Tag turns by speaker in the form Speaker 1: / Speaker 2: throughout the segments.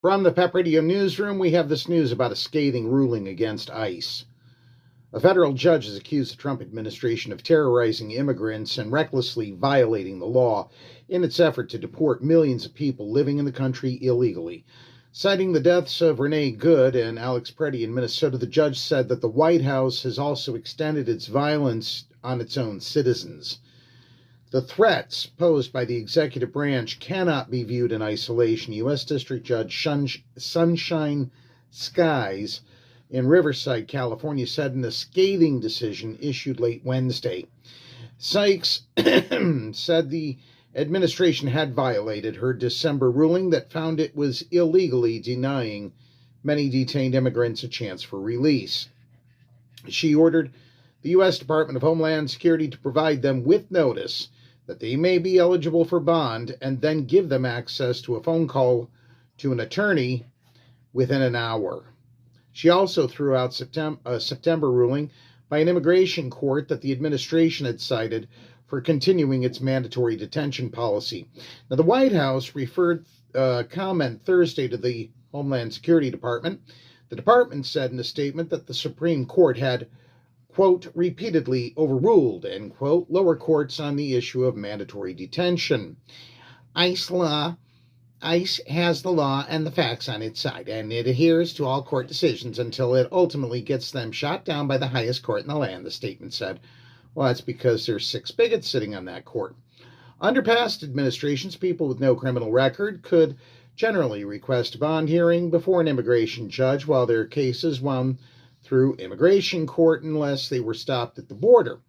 Speaker 1: From the PEP Radio Newsroom, we have this news about a scathing ruling against ICE. A federal judge has accused the Trump administration of terrorizing immigrants and recklessly violating the law in its effort to deport millions of people living in the country illegally. Citing the deaths of Renee and Alex Pretti in Minnesota, the judge said that the White House has also extended its violence on its own citizens. The threats posed by the executive branch cannot be viewed in isolation. U.S. District Judge Sunshine Sykes in Riverside, California, said in a scathing decision issued late Wednesday. Sykes said the administration had violated her December ruling that found it was illegally denying many detained immigrants a chance for release. She ordered the U.S. Department of Homeland Security to provide them with notice that they may be eligible for bond and then give them access to a phone call to an attorney within an hour. She also threw out a September ruling by an immigration court that the administration had cited for continuing its mandatory detention policy. Now, the White House referred comment Thursday to the Homeland Security Department. The department said in a statement that the Supreme Court had, quote, repeatedly overruled, end quote, lower courts on the issue of mandatory detention. ICE has the law and the facts on its side, and it adheres to all court decisions until it ultimately gets them shot down by the highest court in the land, the statement said. Well, that's because there's 6 bigots sitting on that court. Under past administrations, people with no criminal record could generally request a bond hearing before an immigration judge while their cases wound through immigration court unless they were stopped at the border.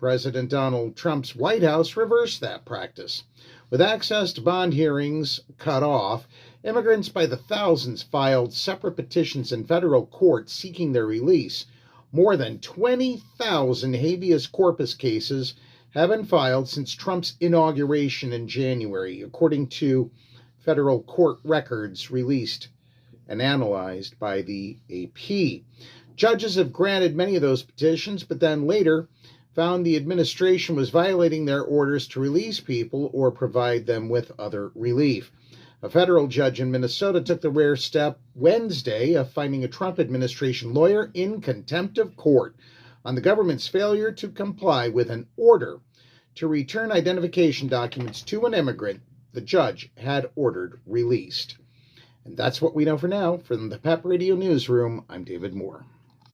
Speaker 1: President Donald Trump's White House reversed that practice. With access to bond hearings cut off, immigrants by the thousands filed separate petitions in federal court seeking their release. More than 20,000 habeas corpus cases have been filed since Trump's inauguration in January, according to federal court records released and analyzed by the AP. Judges have granted many of those petitions, but then later found the administration was violating their orders to release people or provide them with other relief. A federal judge in Minnesota took the rare step Wednesday of finding a Trump administration lawyer in contempt of court on the government's failure to comply with an order to return identification documents to an immigrant the judge had ordered released. And that's what we know for now. From the PEP Radio Newsroom, I'm David Moore.